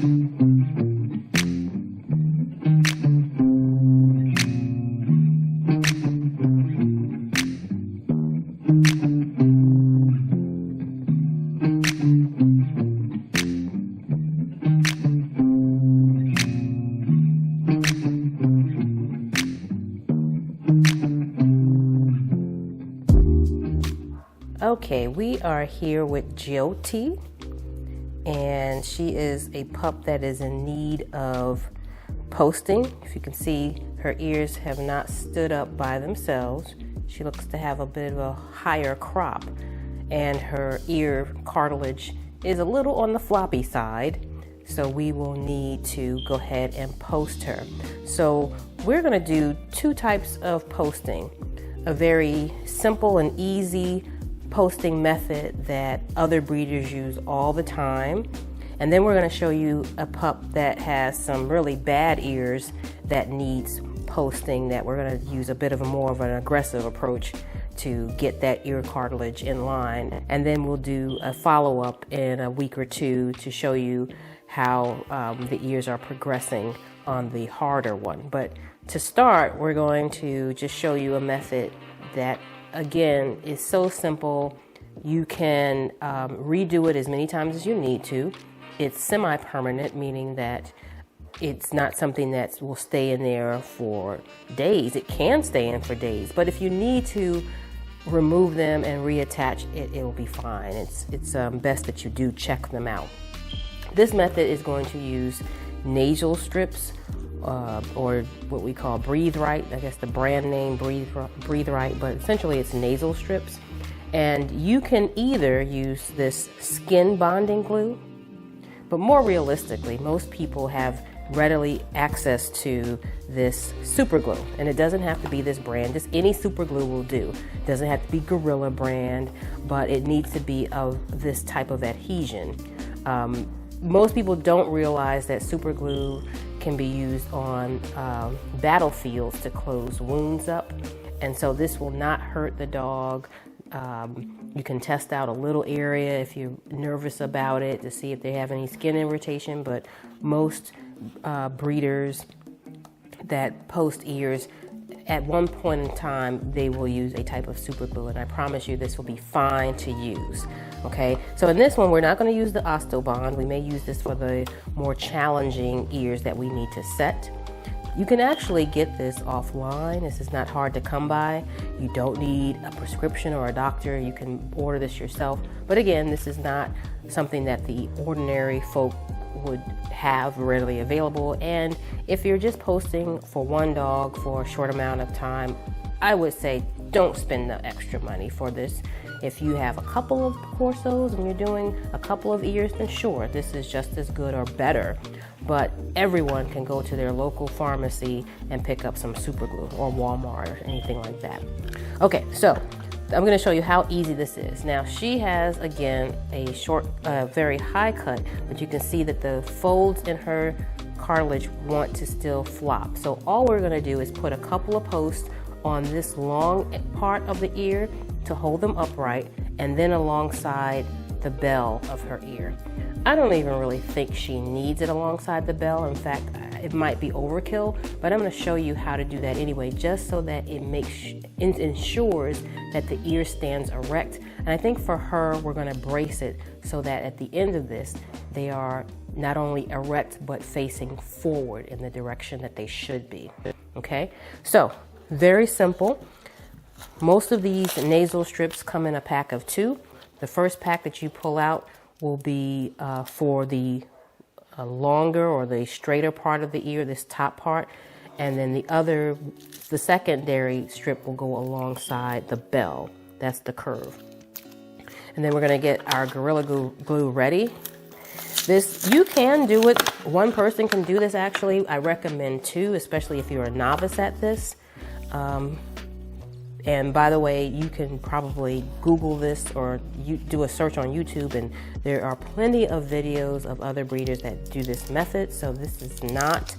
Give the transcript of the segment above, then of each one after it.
Okay, we are here with Jyoti, and she is a pup that is in need of posting. If you can see, her ears have not stood up by themselves. She looks to have a bit of a higher crop, and her ear cartilage is a little on the floppy side, so we will need to go ahead and post her. So we're going to do two types of posting: a very simple and easy posting method that other breeders use all the time, and then we're going to show you a pup that has some really bad ears that needs posting, that we're going to use a bit of more of an aggressive approach to get that ear cartilage in line. And then we'll do a follow-up in a week or two to show you how the ears are progressing on the harder one. But to start, we're going to just show you a method that, again, is so simple. You can redo it as many times as you need to. It's semi-permanent, meaning that it's not something that will stay in there for days. It can stay in for days, but if you need to remove them and reattach it, it'll be fine. It's best that you do check them out. This method is going to use nasal strips, or what we call Breathe Right. I guess the brand name Breathe Right, but essentially it's nasal strips. And you can either use this skin bonding glue, but more realistically, most people have readily access to this super glue, and it doesn't have to be this brand. Just any super glue will do. It doesn't have to be Gorilla brand, but it needs to be of this type of adhesion. Most people don't realize that super glue can be used on battlefields to close wounds up, and so this will not hurt the dog. You can test out a little area if you're nervous about it to see if they have any skin irritation, but most breeders that post ears, at one point in time, they will use a type of super glue, and I promise you this will be fine to use. Okay, so in this one, we're not going to use the Ostobond. We may use this for the more challenging ears that we need to set. You can actually get this offline. This is not hard to come by. You don't need a prescription or a doctor. You can order this yourself. But again, this is not something that the ordinary folk would have readily available. And if you're just posting for one dog for a short amount of time, I would say don't spend the extra money for this. If you have a couple of Corsos and you're doing a couple of ears, then sure, this is just as good or better. But everyone can go to their local pharmacy and pick up some super glue, or Walmart or anything like that. Okay, so I'm going to show you how easy this is. Now, she has, again, a short, very high cut, but you can see that the folds in her cartilage want to still flop. So all we're going to do is put a couple of posts on this long part of the ear to hold them upright, and then alongside the bell of her ear. I don't even really think she needs it alongside the bell. In fact, it might be overkill, but I'm going to show you how to do that anyway, just so that it ensures that the ear stands erect. And I think for her, we're going to brace it so that at the end of this, they are not only erect, but facing forward in the direction that they should be. Okay, so very simple. Most of these nasal strips come in a pack of 2. The first pack that you pull out will be for the longer or the straighter part of the ear, this top part, and then the secondary strip will go alongside the bell. That's the curve. And then we're going to get our Gorilla Glue ready. This, you can do it. One person can do this actually. I recommend 2, especially if you're a novice at this. And by the way, you can probably Google this or you do a search on YouTube, and there are plenty of videos of other breeders that do this method. So this is not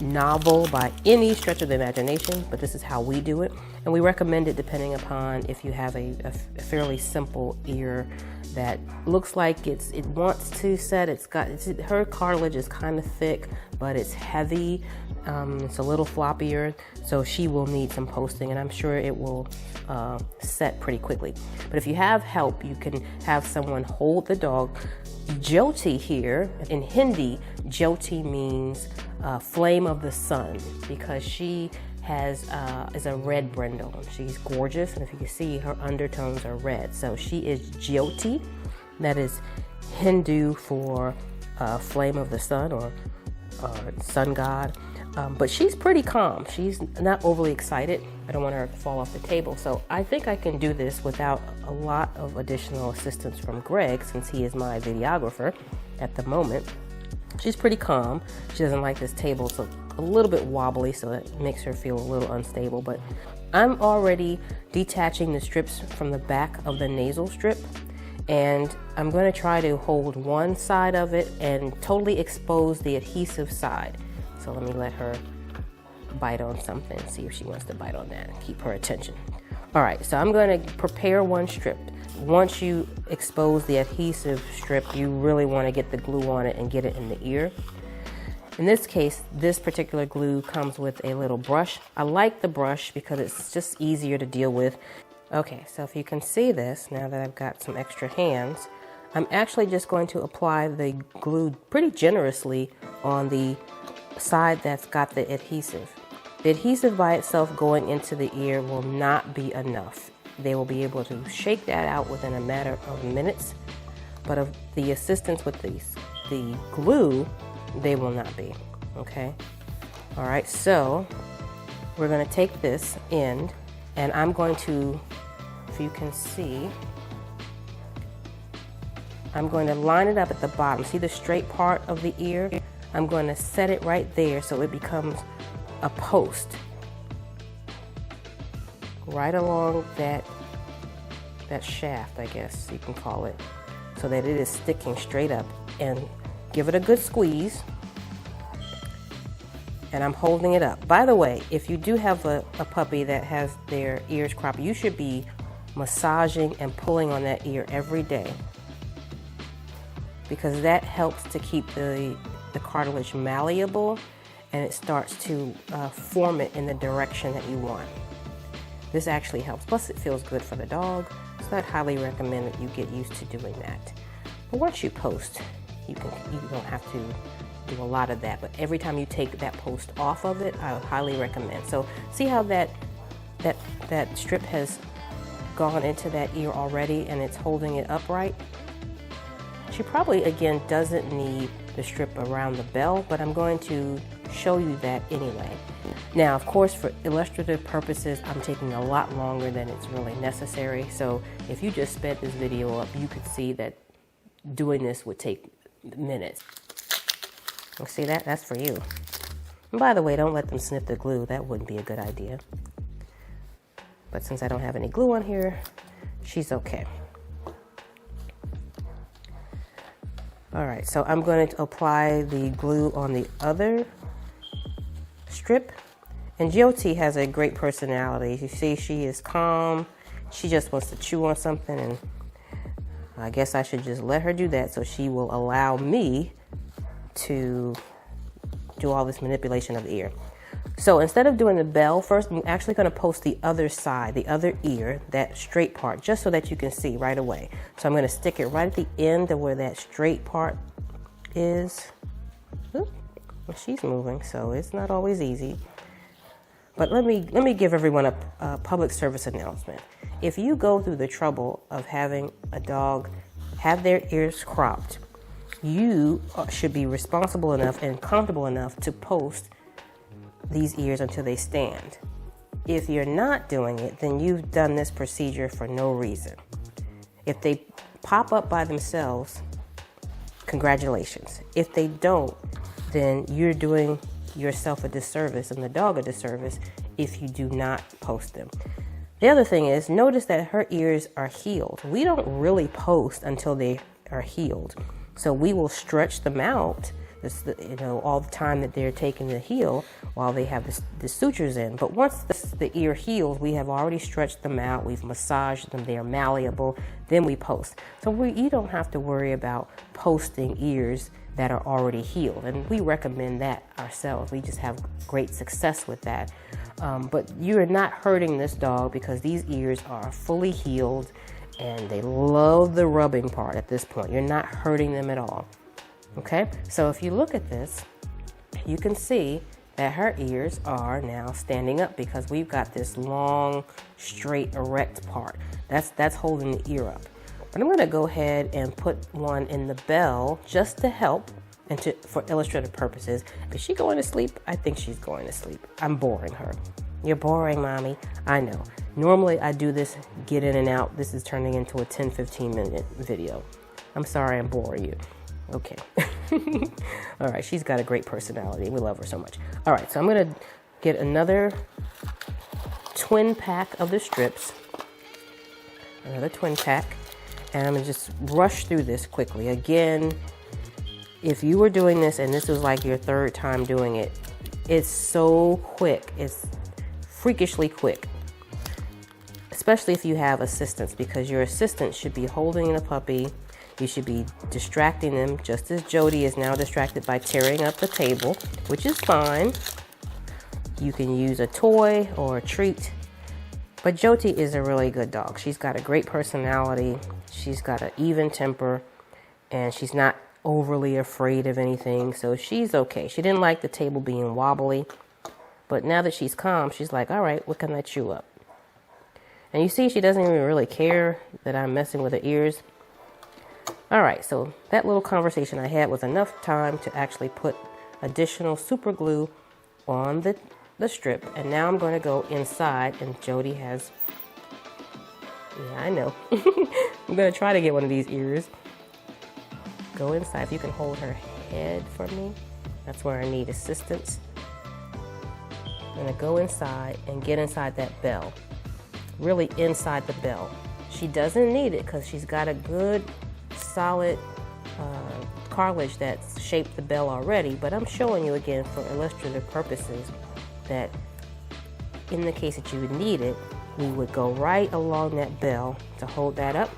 novel by any stretch of the imagination, but this is how we do it. And we recommend it depending upon if you have a fairly simple ear that looks like it wants to set. Her cartilage is kind of thick, but it's heavy. It's a little floppier, so she will need some posting, and I'm sure it will set pretty quickly. But if you have help, you can have someone hold the dog. Jyoti here, in Hindi, Jyoti means flame of the sun, because she is a red brindle. She's gorgeous, and if you can see, her undertones are red. So she is Jyoti. That is Hindu for flame of the sun, or sun god. But she's pretty calm. She's not overly excited. I don't want her to fall off the table. So I think I can do this without a lot of additional assistance from Greg, since he is my videographer at the moment. She's pretty calm. She doesn't like this table. It's a little bit wobbly, so it makes her feel a little unstable. But I'm already detaching the strips from the back of the nasal strip, and I'm going to try to hold one side of it and totally expose the adhesive side. So let me let her bite on something, see if she wants to bite on that, keep her attention. All right, so I'm going to prepare one strip. Once you expose the adhesive strip, you really want to get the glue on it and get it in the ear. In this case, this particular glue comes with a little brush. I like the brush because it's just easier to deal with. Okay, so if you can see this, now that I've got some extra hands, I'm actually just going to apply the glue pretty generously on the side that's got the adhesive. The adhesive by itself going into the ear will not be enough. They will be able to shake that out within a matter of minutes, but of the assistance with the glue, they will not be. Okay? All right, so we're going to take this end, and I'm going to, if you can see, I'm going to line it up at the bottom. See the straight part of the ear? I'm going to set it right there so it becomes a post right along that shaft, I guess you can call it, so that it is sticking straight up, and give it a good squeeze. And I'm holding it up. By the way, if you do have a puppy that has their ears cropped, you should be massaging and pulling on that ear every day, because that helps to keep the cartilage malleable, and it starts to form it in the direction that you want. This actually helps. Plus, it feels good for the dog, so I'd highly recommend that you get used to doing that. But once you post, you don't have to do a lot of that. But every time you take that post off of it, I would highly recommend. So see how that strip has gone into that ear already, and it's holding it upright? She probably, again, doesn't need the strip around the bell, but I'm going to show you that anyway. Now, of course, for illustrative purposes, I'm taking a lot longer than it's really necessary. So if you just sped this video up, you could see that doing this would take minutes. You see that? That's for you. And by the way, don't let them sniff the glue. That wouldn't be a good idea. But since I don't have any glue on here, she's okay. All right, so I'm going to apply the glue on the other strip. And Jyoti has a great personality. You see, she is calm. She just wants to chew on something, and I guess I should just let her do that, so she will allow me to do all this manipulation of the ear. So instead of doing the bell first, I'm actually going to post the other side, the other ear, that straight part, just so that you can see right away. So I'm going to stick it right at the end of where that straight part is. Oop. Well, she's moving, so it's not always easy. But let me give everyone a public service announcement. If you go through the trouble of having a dog have their ears cropped, you should be responsible enough and comfortable enough to post these ears until they stand. If you're not doing it, then you've done this procedure for no reason. If they pop up by themselves, congratulations. If they don't, then you're doing yourself a disservice and the dog a disservice if you do not post them. The other thing is, notice that her ears are healed. We don't really post until they are healed. So we will stretch them out all the time that they're taking to heal while they have the sutures in. But once the ear heals, we have already stretched them out, we've massaged them, they are malleable, then we post. So you don't have to worry about posting ears that are already healed, and we recommend that ourselves. We just have great success with that. But you're not hurting this dog because these ears are fully healed and they love the rubbing part at this point. You're not hurting them at all. Okay, so if you look at this, you can see that her ears are now standing up because we've got this long, straight, erect part. That's holding the ear up. But I'm going to go ahead and put one in the bell just to help and for illustrative purposes. Is she going to sleep? I think she's going to sleep. I'm boring her. You're boring, Mommy. I know. Normally I do this, get in and out. This is turning into a 10-15 minute video. I'm sorry I'm boring you. Okay. All right, she's got a great personality. We love her so much. All right, so I'm going to get another twin pack of the strips. Another twin pack. And I'm going to just rush through this quickly. Again, if you were doing this and this was like your third time doing it, it's so quick. It's freakishly quick. Especially if you have assistants, because your assistant should be holding the puppy. You should be distracting them, just as Jody is now distracted by tearing up the table, which is fine. You can use a toy or a treat. But Jody is a really good dog. She's got a great personality. She's got an even temper, and she's not overly afraid of anything, so she's okay. She didn't like the table being wobbly, but now that she's calm, she's like, all right, what can I chew up? And you see, she doesn't even really care that I'm messing with her ears. All right, so that little conversation I had was enough time to actually put additional super glue on the strip, and now I'm going to go inside, and Jody has, yeah, I know. I'm going to try to get one of these ears. Go inside. If you can hold her head for me, that's where I need assistance. I'm going to go inside and get inside that bell, really inside the bell. She doesn't need it because she's got a good solid cartilage that's shaped the bell already, but I'm showing you again for illustrative purposes that in the case that you would need it, we would go right along that bell to hold that up,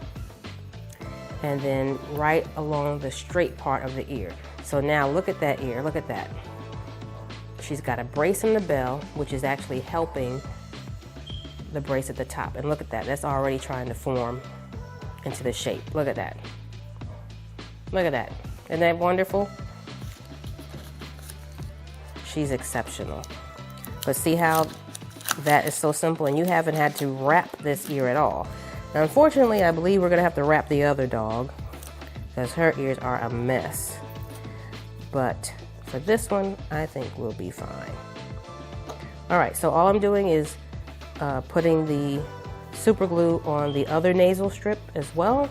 and then right along the straight part of the ear. So now look at that ear, look at that. She's got a brace in the bell, which is actually helping the brace at the top. And look at that, that's already trying to form into the shape. Look at that. Look at that. Isn't that wonderful? She's exceptional. But see how that is so simple, and you haven't had to wrap this ear at all. Now, unfortunately, I believe we're going to have to wrap the other dog because her ears are a mess. But for this one, I think we'll be fine. All right, so all I'm doing is putting the super glue on the other nasal strip as well.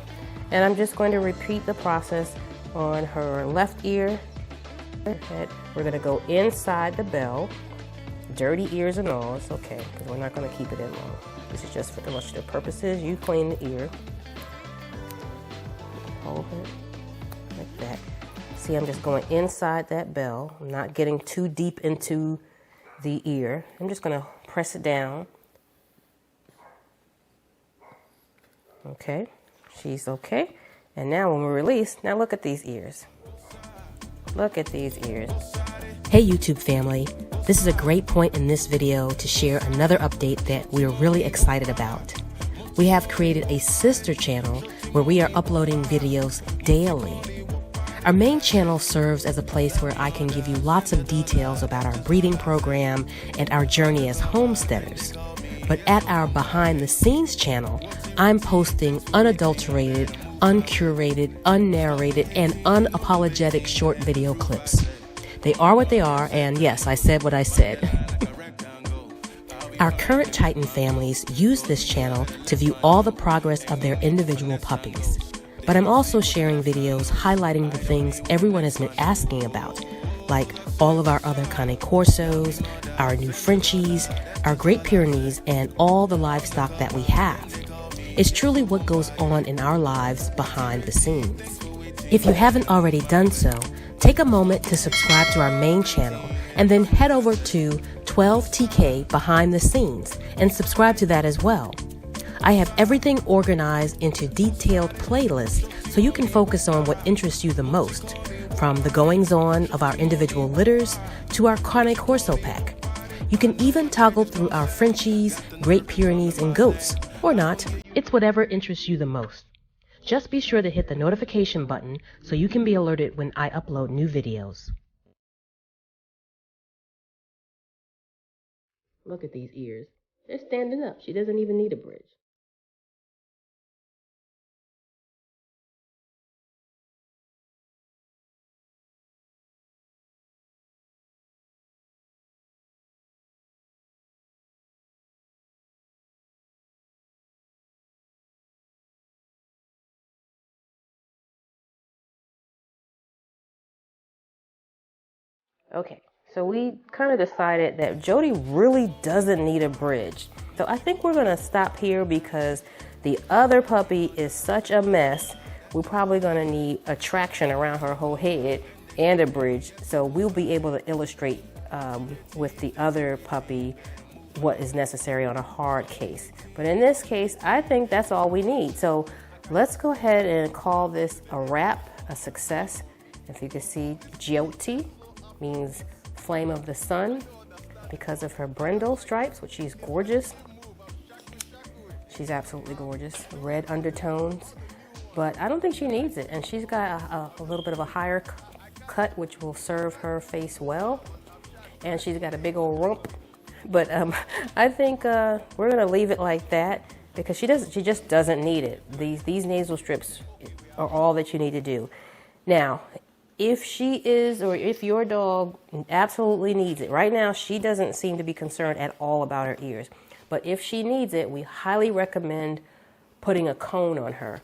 And I'm just going to repeat the process on her left ear. We're going to go inside the bell. Dirty ears and all, it's okay, because we're not going to keep it in long. This is just for illustrative purposes. You clean the ear. Hold it like that. See, I'm just going inside that bell. I'm not getting too deep into the ear. I'm just going to press it down. Okay, she's okay. And now when we release, now look at these ears. Look at these ears. Hey YouTube family, this is a great point in this video to share another update that we're really excited about. We have created a sister channel where we are uploading videos daily. Our main channel serves as a place where I can give you lots of details about our breeding program and our journey as homesteaders. But at our behind the scenes channel, I'm posting unadulterated, uncurated, unnarrated, and unapologetic short video clips. They are what they are, and yes, I said what I said. Our current Titan families use this channel to view all the progress of their individual puppies. But I'm also sharing videos highlighting the things everyone has been asking about, like all of our other Cane Corsos, our new Frenchies, our Great Pyrenees, and all the livestock that we have. It's truly what goes on in our lives behind the scenes. If you haven't already done so, Take a moment to subscribe to our main channel and then head over to 12TK Behind the Scenes and subscribe to that as well. I have everything organized into detailed playlists so you can focus on what interests you the most, from the goings-on of our individual litters to our Cane Corso pack. You can even toggle through our Frenchies, Great Pyrenees, and goats, or not. It's whatever interests you the most. Just be sure to hit the notification button so you can be alerted when I upload new videos. Look at these ears. They're standing up. She doesn't even need a bridge. Okay, so we kind of decided that Jody really doesn't need a bridge. So I think we're gonna stop here because the other puppy is such a mess. We're probably gonna need a traction around her whole head and a bridge. So we'll be able to illustrate with the other puppy what is necessary on a hard case. But in this case, I think that's all we need. So let's go ahead and call this a wrap, a success. If you can see, Jyoti means flame of the sun because of her brindle stripes, which she's gorgeous. She's absolutely gorgeous. Red undertones, but I don't think she needs it. And she's got a little bit of a higher cut, which will serve her face well. And she's got a big old rump. But I think we're gonna leave it like that because she just doesn't need it. These nasal strips are all that you need to do. Now, if she is, or if your dog absolutely needs it, right now she doesn't seem to be concerned at all about her ears. But if she needs it, we highly recommend putting a cone on her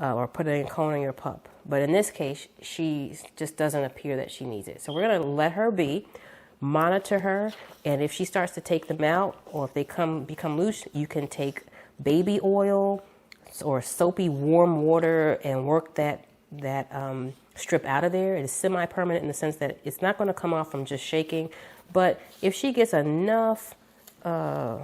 or putting a cone on your pup. But in this case, she just doesn't appear that she needs it. So we're going to let her be, monitor her, and if she starts to take them out or if they become loose, you can take baby oil or soapy warm water and work that strip out of there. It is semi-permanent in the sense that it's not going to come off from just shaking, but if she gets enough a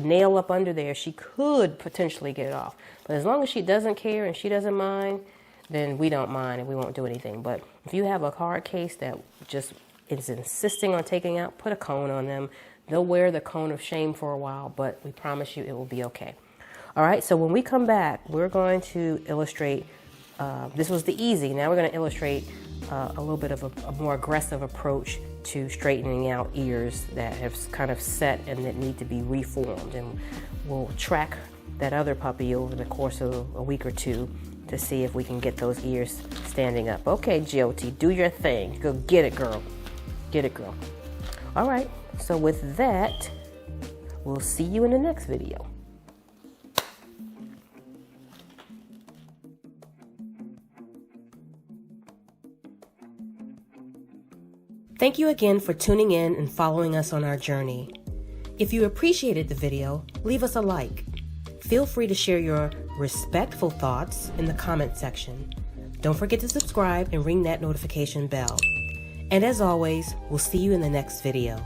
nail up under there, she could potentially get it off. But as long as she doesn't care and she doesn't mind, then we don't mind and we won't do anything. But if you have a hard case that just is insisting on taking out, put a cone on them. They'll wear the cone of shame for a while, but we promise you it will be okay. All right, so when we come back, we're going to illustrate, this was the easy, now we're going to illustrate a little bit of a more aggressive approach to straightening out ears that have kind of set and that need to be reformed. And we'll track that other puppy over the course of a week or two to see if we can get those ears standing up. Okay, Jyoti, do your thing. Go get it, girl. Get it, girl. All right, so with that, we'll see you in the next video. Thank you again for tuning in and following us on our journey. If you appreciated the video, leave us a like. Feel free to share your respectful thoughts in the comment section. Don't forget to subscribe and ring that notification bell. And as always, we'll see you in the next video.